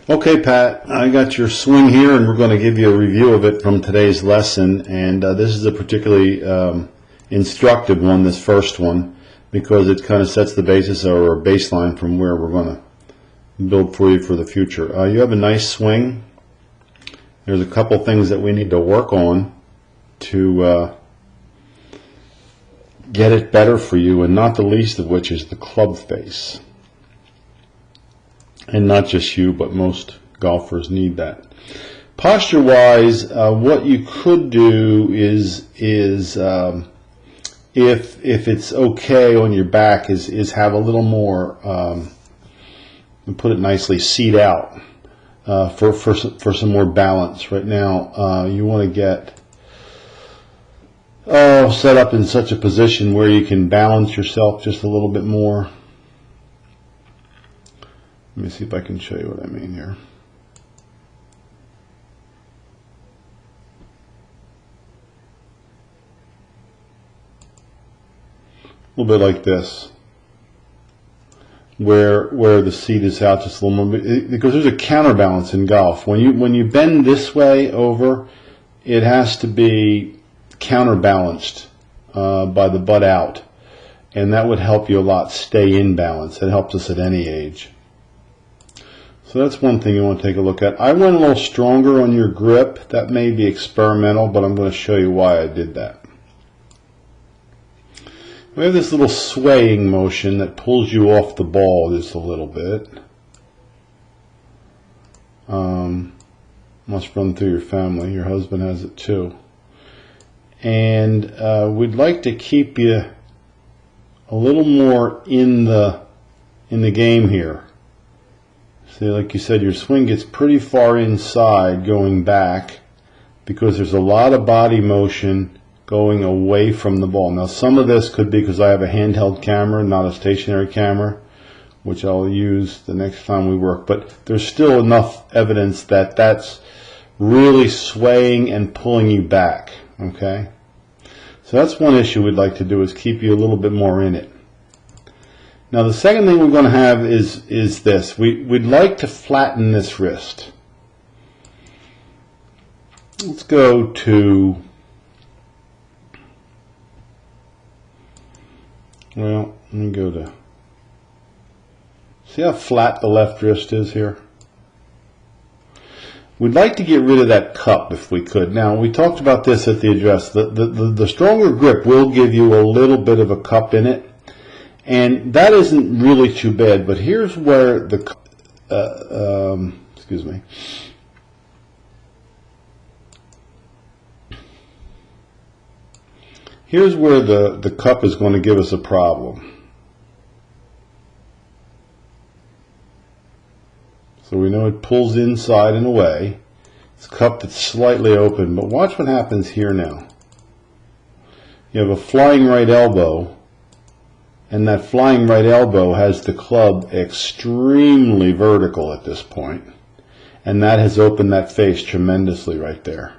Okay, Pat, I got your swing here, and we're going to give you a review of it from today's lesson. And this is a particularly instructive one, this first one, because it kind of sets the basis or baseline from where we're going to build for you for the future. You have a nice swing. There's a couple things that we need to work on to get it better for you, and not the least of which is the club face. And not just you, but most golfers need that. Posture-wise, what you could do is if it's okay on your back, is have a little more, put it nicely, seat out for some more balance. Right now, you want to get set up in such a position where you can balance yourself just a little bit more. Let me see if I can show you what I mean here. A little bit like this, where the seat is out just a little more, because there's a counterbalance in golf. When you bend this way over, it has to be counterbalanced by the butt out, and that would help you a lot stay in balance. It helps us at any age. So that's one thing you want to take a look at. I went a little stronger on your grip. That may be experimental, but I'm going to show you why I did that. We have this little swaying motion that pulls you off the ball just a little bit. Must run through your family. Your husband has it too. And we'd like to keep you a little more in the game here. See, like you said, your swing gets pretty far inside going back because there's a lot of body motion going away from the ball. Now, some of this could be because I have a handheld camera, not a stationary camera, which I'll use the next time we work. But there's still enough evidence that that's really swaying and pulling you back, okay? So that's one issue we'd like to do, is keep you a little bit more in it. Now the second thing we're going to have is this. We'd like to flatten this wrist. Let's go to, well, let me go to, see how flat the left wrist is here? We'd like to get rid of that cup if we could. Now, we talked about this at the address. The stronger grip will give you a little bit of a cup in it. And that isn't really too bad, but here's where the, excuse me. Here's where the cup is going to give us a problem. So we know it pulls inside and away. It's a cup that's slightly open, but watch what happens here now. You have a flying right elbow. And that flying right elbow has the club extremely vertical at this point. And that has opened that face tremendously right there.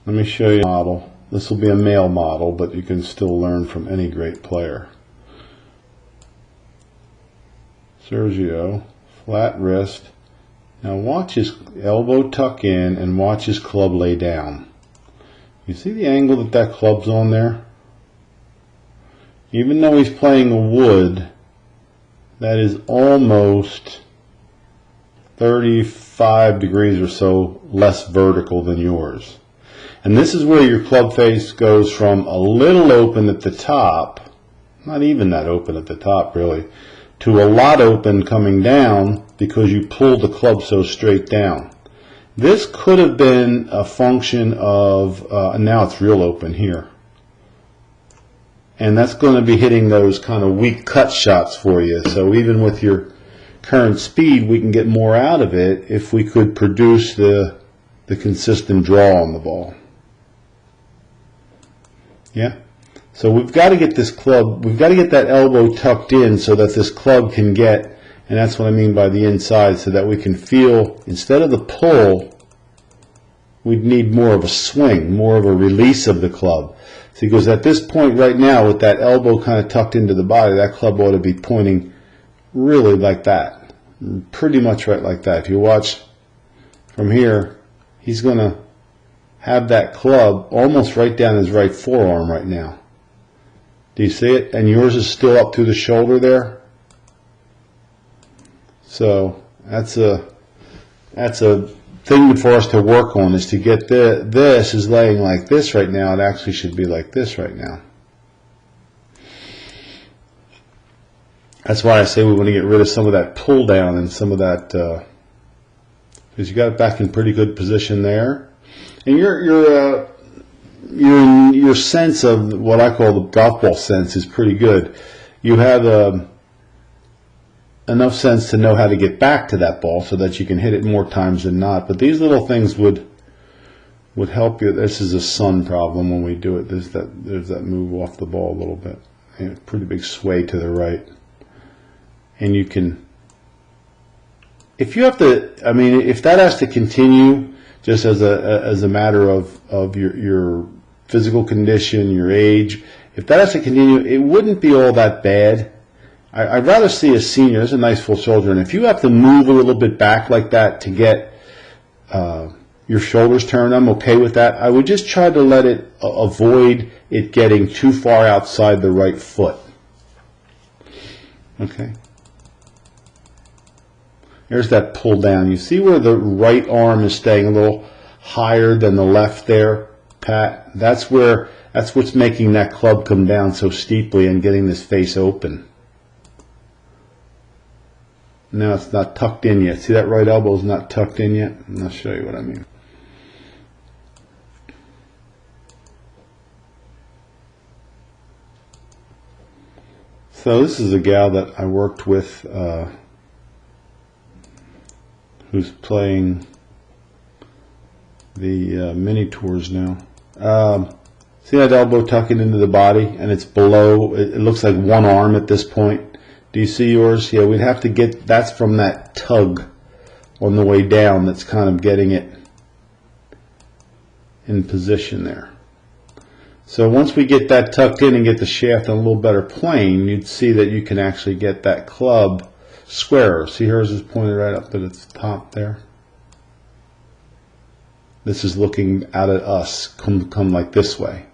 Let me show you a model. This will be a male model, but you can still learn from any great player. Sergio, flat wrist. Now watch his elbow tuck in and watch his club lay down. You see the angle that club's on there? Even though he's playing a wood, that is almost 35 degrees or so less vertical than yours. And this is where your club face goes from a little open at the top, not even that open at the top really, to a lot open coming down because you pulled the club so straight down. This could have been a function of, now it's real open here. And that's going to be hitting those kind of weak cut shots for you. So even with your current speed, we can get more out of it if we could produce the consistent draw on the ball. Yeah? So we've got to get this club, we've got to get that elbow tucked in so that this club can get, and that's what I mean by the inside, so that we can feel, instead of the pull, we'd need more of a swing, more of a release of the club. See, because at this point right now, with that elbow kind of tucked into the body, that club ought to be pointing really like that. pretty much right like that. If you watch from here, he's going to have that club almost right down his right forearm right now. Do you see it? And yours is still up through the shoulder there. So that's a thing for us to work on, is to get this is laying like this right now. It actually should be like this right now. That's why I say we want to get rid of some of that pull down and some of that, because you got it back in pretty good position there, and your sense of what I call the golf ball sense is pretty good. You have enough sense to know how to get back to that ball so that you can hit it more times than not. But these little things would help you. This is a sun problem when we do it. There's that move off the ball a little bit. And a pretty big sway to the right. And you can, if you have to, I mean, if that has to continue just as a matter of your physical condition, your age, if that has to continue, it wouldn't be all that bad. I'd rather see a senior. There's a nice full shoulder, and if you have to move a little bit back like that to get your shoulders turned, I'm okay with that. I would just try to let it avoid it getting too far outside the right foot. Okay. There's that pull down. You see where the right arm is staying a little higher than the left there, Pat? That's what's making that club come down so steeply and getting this face open. Now it's not tucked in yet. See, that right elbow is not tucked in yet? And I'll show you what I mean. So this is a gal that I worked with who's playing the mini tours now. See that elbow tucking into the body, and it's below, it looks like one arm at this point. Do you see yours? Yeah, we'd have to get, that's from that tug on the way down that's kind of getting it in position there. So once we get that tucked in and get the shaft on a little better plane, you'd see that you can actually get that club squarer. See, hers is pointed right up at its top there. This is looking out at us, come like this way.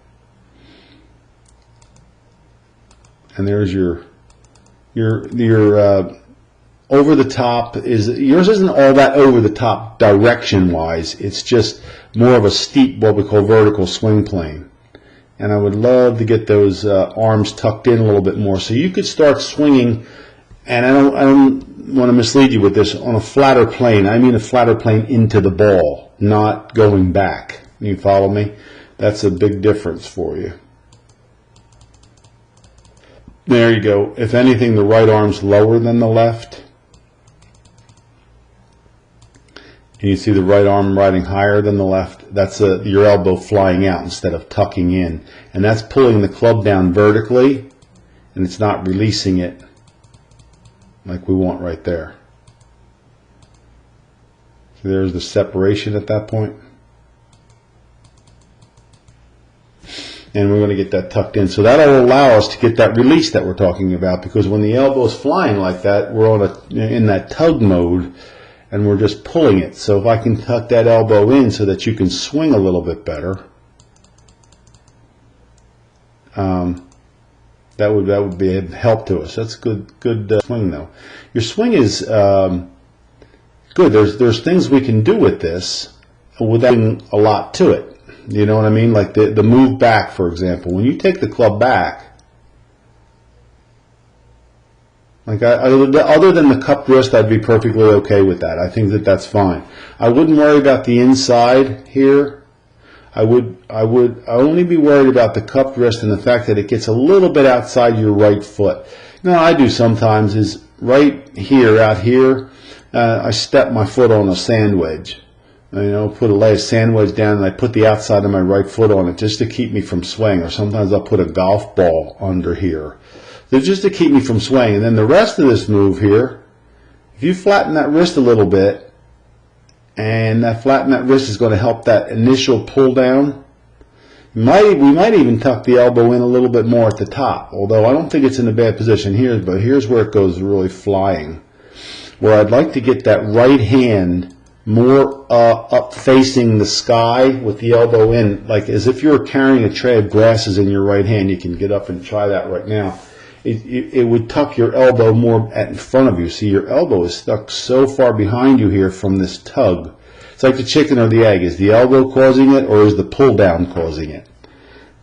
And there's your over the top is, yours isn't all that over the top direction wise. It's just more of a steep, what we call vertical swing plane. And I would love to get those arms tucked in a little bit more. So you could start swinging, and I don't want to mislead you with this, on a flatter plane. I mean a flatter plane into the ball, not going back. You follow me? That's a big difference for you. There you go. If anything, the right arm's lower than the left. And you see the right arm riding higher than the left. That's your elbow flying out instead of tucking in. And that's pulling the club down vertically, and it's not releasing it like we want right there. So there's the separation at that point. And we're going to get that tucked in. So that'll allow us to get that release that we're talking about, because when the elbow is flying like that, we're on in that tug mode, and we're just pulling it. So if I can tuck that elbow in so that you can swing a little bit better, that would be a help to us. That's good swing though. Your swing is good. There's things we can do with this without doing a lot to it. You know what I mean? Like the move back, for example. When you take the club back, like other than the cupped wrist, I'd be perfectly okay with that. I think that's fine. I wouldn't worry about the inside here. I would only be worried about the cupped wrist and the fact that it gets a little bit outside your right foot. Now, I do sometimes is right here, out here, I step my foot on a sand wedge. You know, lay a sand wedge down, and I put the outside of my right foot on it just to keep me from swaying. Or sometimes I'll put a golf ball under here, so just to keep me from swaying. And then the rest of this move here, if you flatten that wrist a little bit, and flatten that wrist is going to help that initial pull down. We might even tuck the elbow in a little bit more at the top, although I don't think it's in a bad position here, but here's where it goes really flying. where I'd like to get that right hand more up facing the sky with the elbow in, like as if you're carrying a tray of grasses in your right hand. You can get up and try that right now. It would tuck your elbow more in front of you. See, your elbow is stuck so far behind you here from this tug. It's like the chicken or the egg. Is the elbow causing it, or is the pull down causing it?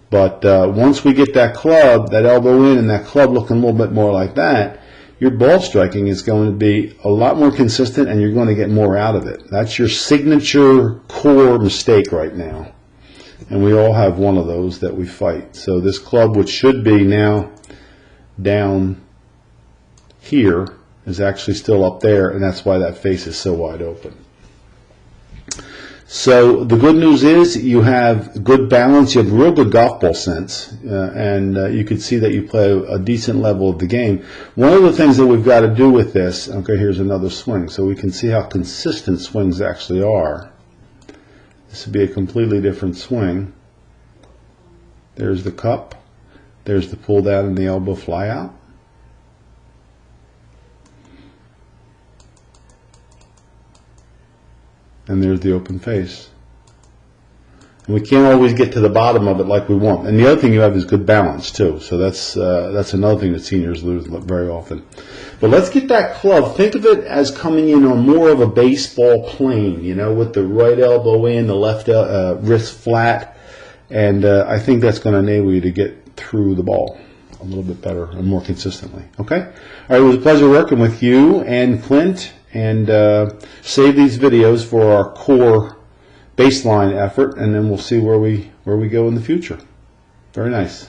But once we get that club, that elbow in, and that club looking a little bit more like that, your ball striking is going to be a lot more consistent, and you're going to get more out of it. That's your signature core mistake right now. And we all have one of those that we fight. So this club, which should be now down here, is actually still up there, and that's why that face is so wide open. So the good news is you have good balance, you have real good golf ball sense, and you can see that you play a decent level of the game. One of the things that we've got to do with this, okay, here's another swing, so we can see how consistent swings actually are. This would be a completely different swing. There's the cup, there's the pull down and the elbow fly out. And there's the open face. And we can't always get to the bottom of it like we want. And the other thing you have is good balance too. So that's another thing that seniors lose very often. But let's get that club. Think of it as coming in on more of a baseball plane, you know, with the right elbow in, the left wrist flat. And I think that's going to enable you to get through the ball a little bit better and more consistently. Okay? All right, it was a pleasure working with you and Clint. And save these videos for our core baseline effort, and then we'll see where we go in the future. Very nice.